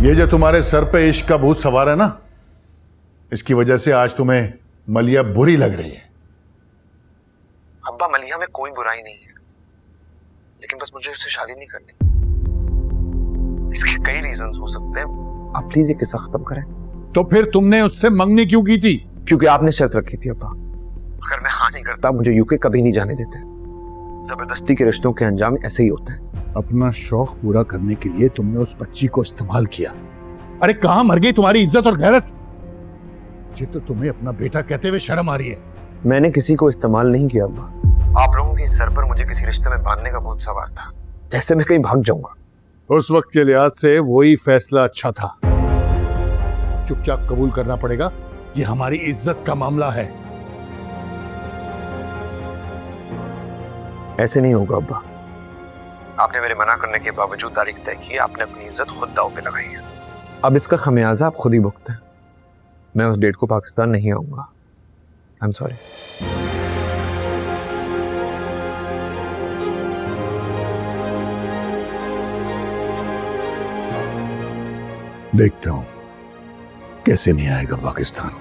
ये जो तुम्हारे सर पे इश्क का भूत सवार है ना, इसकी वजह से आज तुम्हें मलिया बुरी लग रही है। अब्बा मलिया में कोई बुराई नहीं है, लेकिन बस मुझे उससे शादी नहीं करनी। इसके कई रीजंस हो सकते हैं, आप प्लीज ये किस्सा खत्म करें। तो फिर तुमने उससे मंगनी क्यों की थी? क्योंकि आपने शर्त रखी थी अब्बा, अगर मैं हाँ नहीं करता मुझे यूके कभी नहीं जाने देते। जबरदस्ती के रिश्तों के अंजाम ऐसे ही होते हैं। अपना शौक पूरा करने के लिए तुमने उस बच्ची को इस्तेमाल किया। अरे कहां मर गई तुम्हारी इज्जत और गैरत? मुझे तो तुम्हें अपना बेटा कहते हुए शर्म आ रही है। मैंने किसी को इस्तेमाल नहीं किया अब्बा, आप लोगों के सर पर मुझे किसी रिश्ते में बांधने का भूत सवार था, जैसे मैं कहीं भाग जाऊंगा। उस वक्त के लिहाज से वही फैसला अच्छा था। चुपचाप कबूल करना पड़ेगा, ये हमारी इज्जत का मामला है। ऐसे नहीं होगा अब्बा, आपने मेरे मना करने के बावजूद तारीख तय की, आपने अपनी इज्जत खुद दांव पे लगाई है। अब इसका खमियाजा आप खुद ही भुगतें। मैं उस डेट को पाकिस्तान नहीं आऊंगा। I am sorry. देखता हूं कैसे नहीं आएगा पाकिस्तान।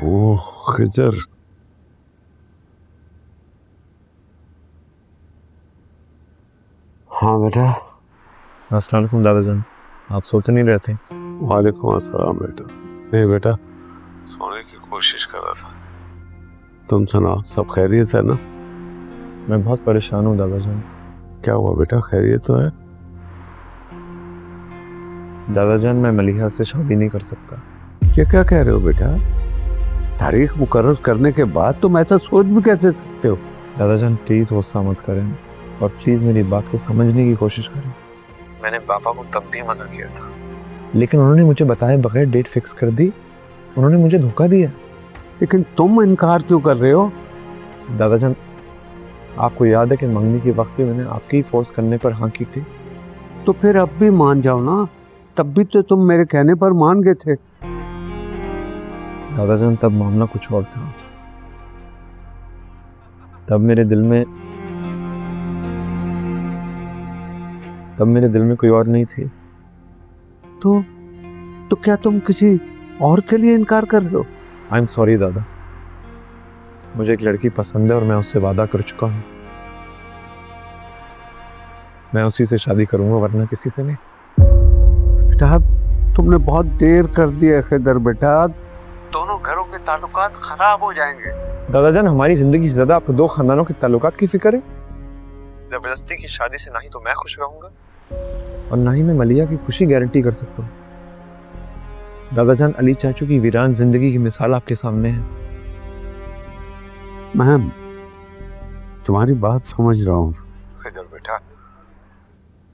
ओह खिजर, हाँ बेटा। अस्सलाम वालेकुम दादाजान, आप सोच नहीं रहे थे? वालेकुम अस्सलाम बेटा। नहीं बेटा, सोने की कोशिश कर रहा था। तुम सुनाओ, सब खैरियत है ना? मैं बहुत परेशान हूँ दादाजान। क्या हुआ बेटा, खैरियत तो है? दादाजान मैं मलिहा से शादी नहीं कर सकता। ये क्या कह रहे हो बेटा? तारीख मुकर्रर करने के बाद तुम ऐसा सोच भी कैसे सकते हो? दादाजान प्लीज गुस्सा मत करें और प्लीज मेरी बात को समझने की कोशिश करें। मैंने पापा को तब भी मना किया था, लेकिन उन्होंने मुझे बताए बगैर डेट फिक्स कर दी। उन्होंने मुझे धोखा दिया। लेकिन तुम इनकार क्यों कर रहे हो? दादाजान आपको याद है कि मंगनी के वक्त भी मैंने आपके ही फोर्स करने पर हाँ की थी। तो फिर अब भी मान जाओ ना, तब भी तो तुम मेरे कहने पर मान गए थे। दादाजान तब मामला कुछ और था। तब मेरे दिल में कोई और नहीं थी। तो क्या तुम किसी और के लिए इनकार कर रहे हो? आई एम सॉरी दादा, मुझे एक लड़की पसंद है और मैं उससे वादा कर चुका हूँ। मैं उसी से शादी करूंगा, वरना किसी से नहीं। बेटा तुमने बहुत देर कर दी है खिदर बेटा, दोनों घरों के ताल्लुकात खराब हो जाएंगे। दादाजान हमारी जिंदगी से ज्यादा आपको दो खानदानों के ताल्लुकात की फिक्र है। जबरदस्ती की शादी से ना ही तो मैं खुश रहूंगा और ना ही मैं मलिया की खुशी गारंटी कर सकता हूँ। दादाजान अली चाचू की वीरान जिंदगी की मिसाल आपके सामने है। मैं तुम्हारी बात समझ रहा हूँ खिदर बेटा,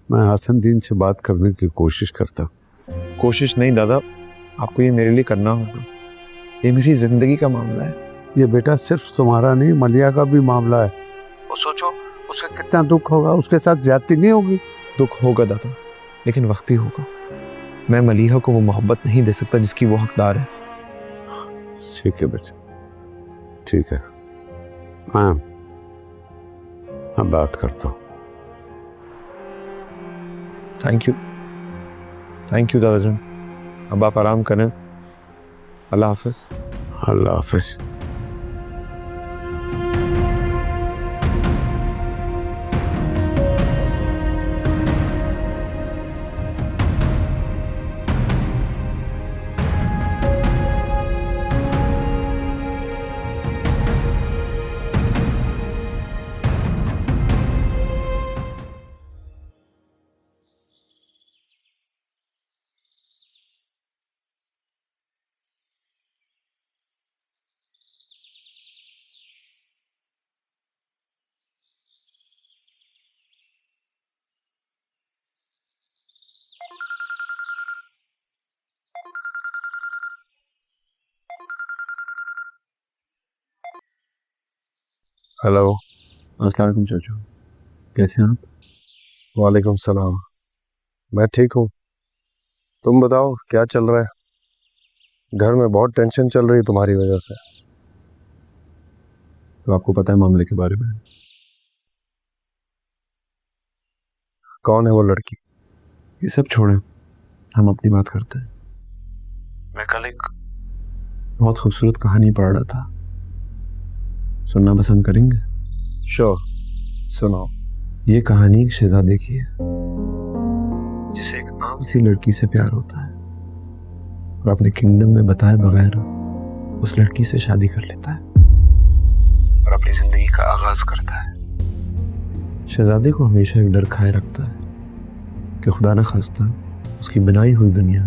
मैं हसनदीन से बात करने की कोशिश करता हूँ। कोशिश नहीं दादा, आपको ये मेरे लिए करना होगा। ये मेरी जिंदगी का मामला है। ये बेटा सिर्फ तुम्हारा नहीं, मलिया का भी मामला है। वो सोचो उसे कितना दुख होगा, उसके साथ ज्यादती नहीं होगी? दुख होगा दादा, लेकिन वक्ती होगा। मैं मलिहा को वो मोहब्बत नहीं दे सकता जिसकी वो हकदार है। ठीक है बेटा, ठीक है, मैं बात करता हूँ। थैंक यू दादाजान। अब आप आराम करें। अल्लाह हाफिज। अल्लाह हाफिज। हेलो। अस्सलाम वालेकुम चाचू, कैसे हैं आप? वालेकुम सलाम। मैं ठीक हूँ, तुम बताओ क्या चल रहा है? घर में बहुत टेंशन चल रही है तुम्हारी वजह से। तो आपको पता है मामले के बारे में? कौन है वो लड़की? ये सब छोड़ें, हम अपनी बात करते हैं। मैं कल एक बहुत खूबसूरत कहानी पढ़ रहा था, सुनना पसंद करेंगे? श्योर, सुनाओ। ये कहानी एक शहजादे की है जिसे एक आम सी लड़की से प्यार होता है और अपने किंगडम में बताए बगैर उस लड़की से शादी कर लेता है और अपनी जिंदगी का आगाज करता है। शहजादे को हमेशा एक डर खाए रखता है कि खुदा न खास्ता उसकी बनाई हुई दुनिया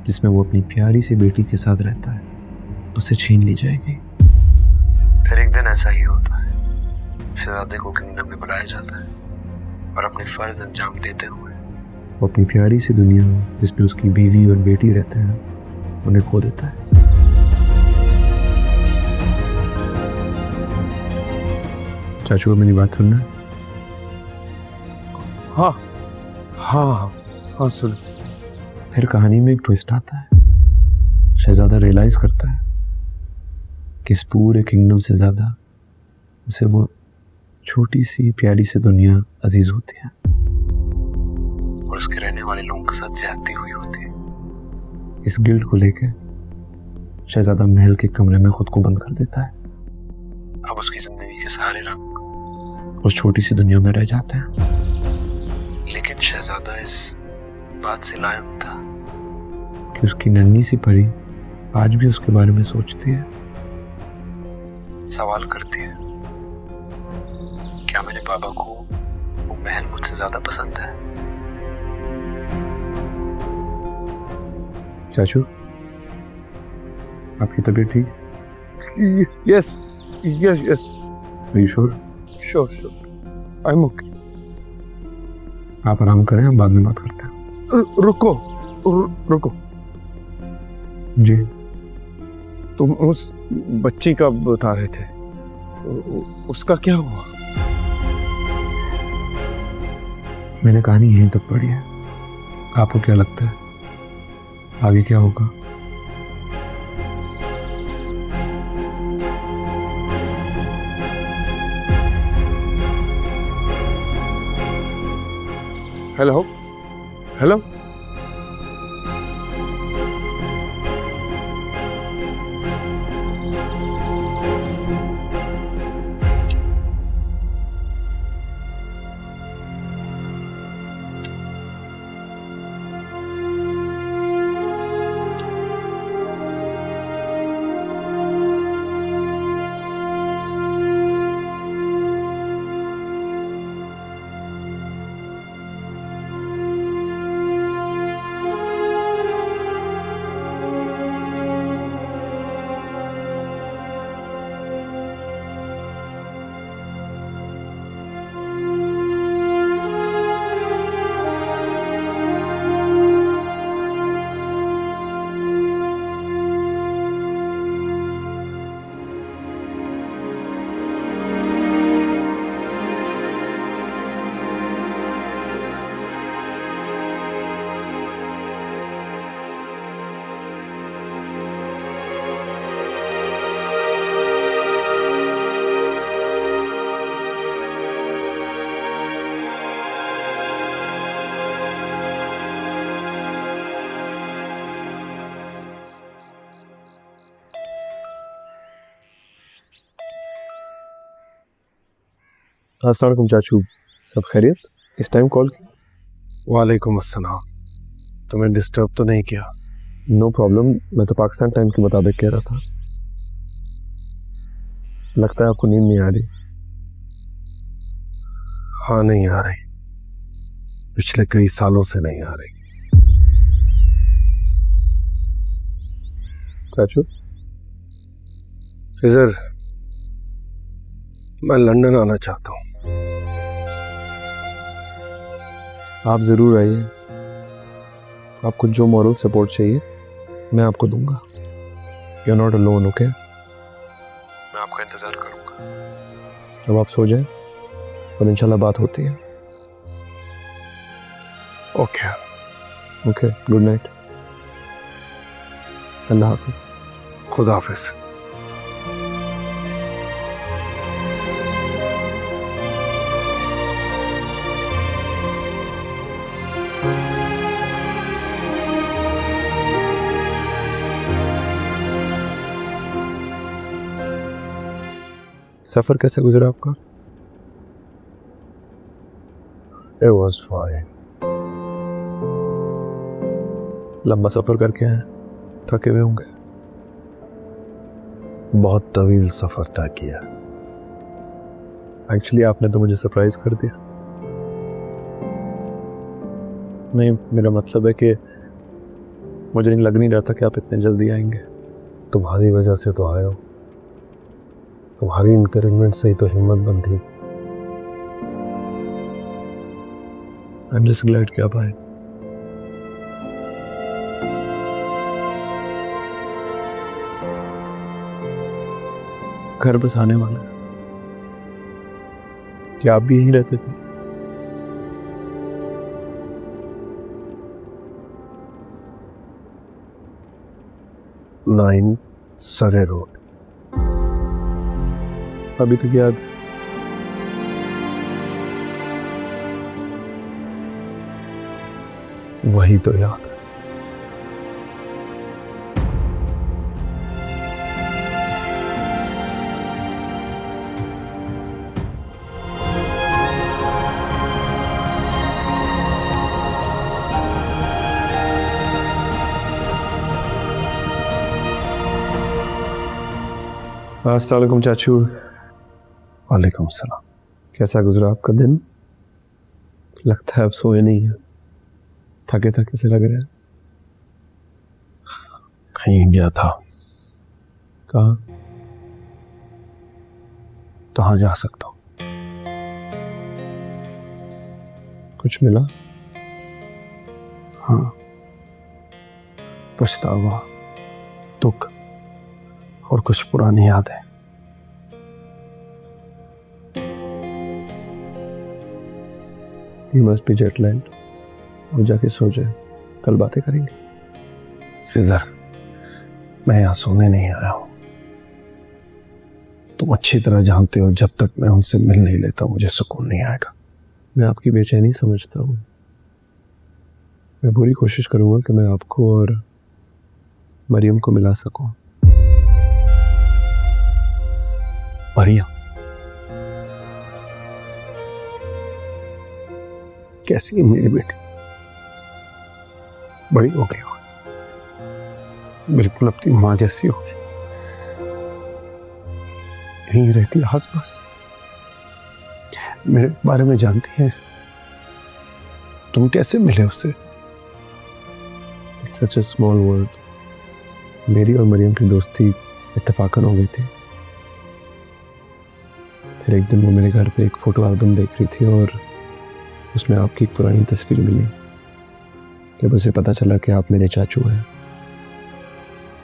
जिसमें वो अपनी प्यारी सी बेटी के साथ रहता है उसे छीन ली जाएगी। फिर एक दिन ऐसा ही होता है, शहजादे को किंगडम में बुलाया जाता है और अपने फर्ज अंजाम देते हुए वो अपनी प्यारी सी दुनिया जिसमें उसकी बीवी और बेटी रहते हैं उन्हें खो देता है। चाचू को मेरी बात सुनना है? हाँ हाँ हाँ सुन। फिर कहानी में एक ट्विस्ट आता है। शहजादा रियलाइज करता है कि इस पूरे किंगडम से ज्यादा उसे वो छोटी सी प्यारी सी दुनिया अजीज होती है और उसके रहने वाले लोगों के साथ ज्यादती हुई होती है। इस गिल्ट को लेकर शहजादा महल के कमरे में खुद को बंद कर देता है। अब उसकी जिंदगी के सारे रंग उस छोटी सी दुनिया में रह जाते हैं। लेकिन शहजादा इस बात से लायक था कि उसकी नन्ही सी परी आज भी उसके बारे में सोचती है, सवाल करती है, क्या मेरे पापा को वो महल मुझसे ज्यादा पसंद है? चाचू, आपकी तबीयत ठीक? Yes yes yes, Are you sure? Sure sure, I am okay. आप आराम करें, हम बाद में बात करते हैं। रुको रुको, जी। तुम उस बच्ची का बता रहे थे, उसका क्या हुआ? मैंने कहानी यहीं तक पढ़ी है, आपको क्या लगता है आगे क्या होगा? हेलो हेलो, अस्सलाम वालेकुम चाचू, सब खैरियत? इस टाइम कॉल की? वालेकुम अस्सलाम। तुम्हें डिस्टर्ब तो नहीं किया? नो प्रॉब्लम, मैं तो पाकिस्तान टाइम के मुताबिक कह रहा था। लगता है आपको नींद नहीं आ रही। हाँ नहीं आ रही, पिछले कई सालों से नहीं आ रही। चाचू, खिजर, मैं लंदन आना चाहता हूँ। आप ज़रूर आइए। आपको जो मॉरल सपोर्ट चाहिए मैं आपको दूंगा। You are not alone, okay? मैं आपका इंतजार करूंगा। अब आप सो जाएं और इंशाल्लाह बात होती है। ओके। ओके, गुड नाइट, अल्लाह हाफिज। खुदा हाफिज। सफ़र कैसे गुजरा आपका? It was fine. लंबा सफ़र करके आए, थके हुए होंगे। बहुत तवील सफर तय किया। एक्चुअली आपने तो मुझे सरप्राइज कर दिया। नहीं, मेरा मतलब है कि मुझे नहीं लग नहीं रहा था कि आप इतने जल्दी आएंगे। तुम्हारी वजह से तो आया हूं। तुम्हारी इंकरेजमेंट से ही तो हिम्मत बंधी। आई एम जस्ट ग्लैड कि आप आए। घर बस आने वाला है। क्या आप भी यहीं रहते थे? नाइन सरे रोड। अभी तक याद है? वही तो याद है। अस्सलाम वालेकुम चाचू। वालेकुम सलाम। कैसा गुजरा आपका दिन? लगता है आप सोए नहीं हैं, थके थके से लग रहे हैं। कहीं गया था। कहाँ? कहाँ जा सकता हूँ? कुछ मिला? हाँ, पछतावा, दुख और कुछ पुरानी यादें। You must be jet land. अब जाके सो जाए, कल बातें करेंगे। इधर मैं यहाँ सोने नहीं आया हूँ। तुम अच्छी तरह जानते हो, जब तक मैं उनसे मिल नहीं लेता मुझे सुकून नहीं आएगा। मैं आपकी बेचैनी समझता हूँ। मैं पूरी कोशिश करूँगा कि मैं आपको और मरियम को मिला सकूँ। मरियम? कैसी है मेरी बेटी? बड़ी हो गई होगी, बिल्कुल अपनी माँ जैसी होगी। यहीं रहती है आसपास, मेरे बारे में जानती है। तुम कैसे मिले उससे? सच अ स्मॉल वर्ल्ड। मेरी और मरियम की दोस्ती इत्तेफाकन हो गई थी। फिर एक दिन वो मेरे घर पे एक फ़ोटो एल्बम देख रही थी और उसमें आपकी एक पुरानी तस्वीर मिली। जब उसे पता चला कि आप मेरे चाचू हैं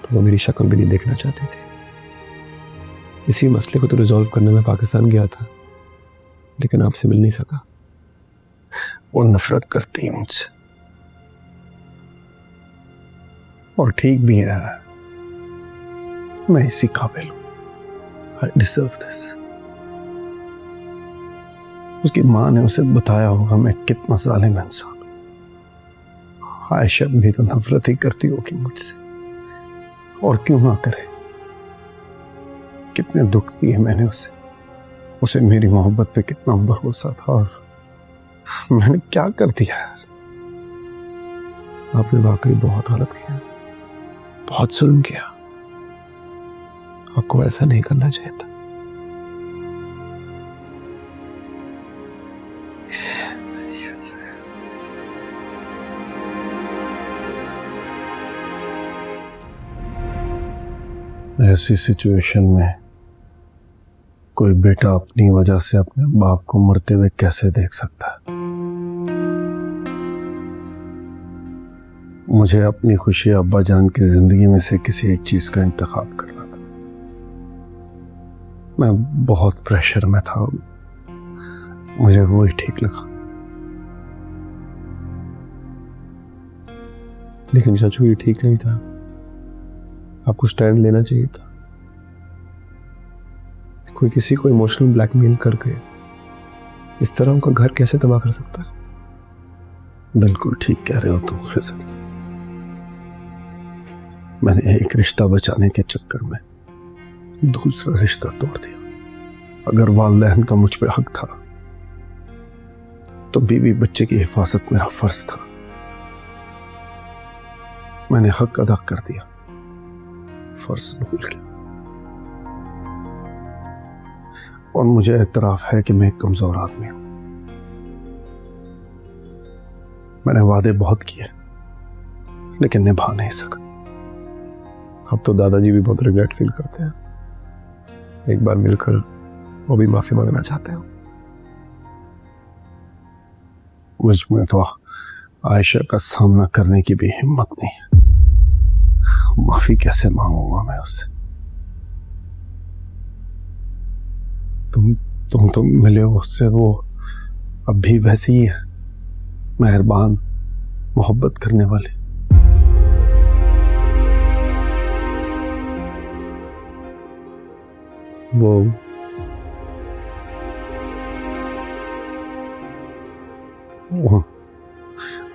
तो वो मेरी शक्ल भी नहीं देखना चाहती थी। इसी मसले को तो रिजॉल्व करने में पाकिस्तान गया था, लेकिन आपसे मिल नहीं सका। वो नफरत करती है मुझसे, और ठीक भी है। मैं इसी काबिल हूं। I deserve this. उसकी माँ ने उसे बताया होगा मैं कितना जालिम इंसान हूं। आयशा भी तो नफरत ही करती होगी मुझसे, और क्यों ना करे। कितने दुख दिए मैंने उसे मेरी मोहब्बत पे कितना भरोसा था, और मैंने क्या कर दिया। आपने वाकई बहुत गलत किया, बहुत जुल्म किया। आपको ऐसा नहीं करना चाहिए था। ऐसी सिचुएशन में कोई बेटा अपनी वजह से अपने बाप को मरते हुए कैसे देख सकता है? मुझे अपनी खुशी अब्बा जान की जिंदगी में से किसी एक चीज का इंतखाब करना था। मैं बहुत प्रेशर में था, मुझे वही ठीक लगा। लेकिन चाचू ये ठीक नहीं था, आपको स्टैंड लेना चाहिए था। कोई किसी को इमोशनल ब्लैकमेल करके इस तरह उनका घर कैसे तबाह कर सकता है? बिल्कुल ठीक कह रहे हो तुम खिजर। मैंने एक रिश्ता बचाने के चक्कर में दूसरा रिश्ता तोड़ दिया। अगर वालिदैन का मुझ पे हक था तो बीवी बच्चे की हिफाजत मेरा फर्ज था। मैंने हक अदा कर दिया, फर्ज भूल गया। और मुझे एतराफ है कि मैं एक कमजोर आदमी हूं। मैंने वादे बहुत किए लेकिन निभा नहीं सका। अब तो दादाजी भी बहुत रिग्रेट फील करते हैं। एक बार मिलकर वो भी माफी मांगना चाहते हैं। मुझ में तो आयशा का सामना करने की भी हिम्मत नहीं है। माफी कैसे मांगूंगा मैं उससे? तुम तो मिले हो उससे, वो अब भी वैसी ही है, मेहरबान, मोहब्बत करने वाले।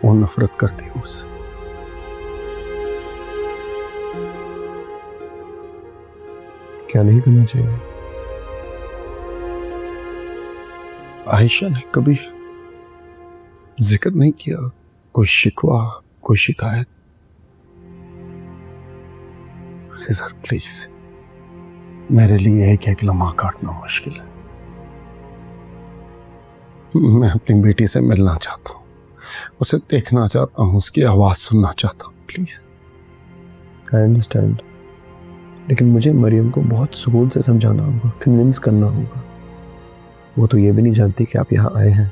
वो नफरत करती है मुझसे। क्या नहीं करना चाहिए? आयशा ने कभी जिक्र नहीं किया, कोई शिकवा, कोई शिकायत। खिजर प्लीज, मेरे लिए एक एक लम्हा काटना मुश्किल है। मैं अपनी बेटी से मिलना चाहता हूँ, उसे देखना चाहता हूँ, उसकी आवाज सुनना चाहता हूँ। प्लीज। आई अंडरस्टैंड, लेकिन मुझे मरियम को बहुत सुकून से समझाना होगा, कन्विंस करना होगा। वो तो ये भी नहीं जानती कि आप यहाँ आए हैं।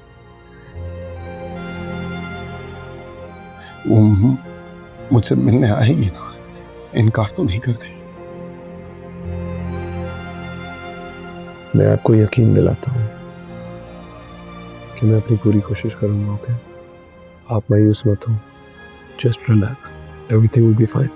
वो मुझसे मिलने आएगी ना, इनकार तो नहीं करती। मैं आपको यकीन दिलाता हूँ कि मैं अपनी पूरी कोशिश करूँगा। ओके, आप मायूस मत हो, just relax, everything will be fine.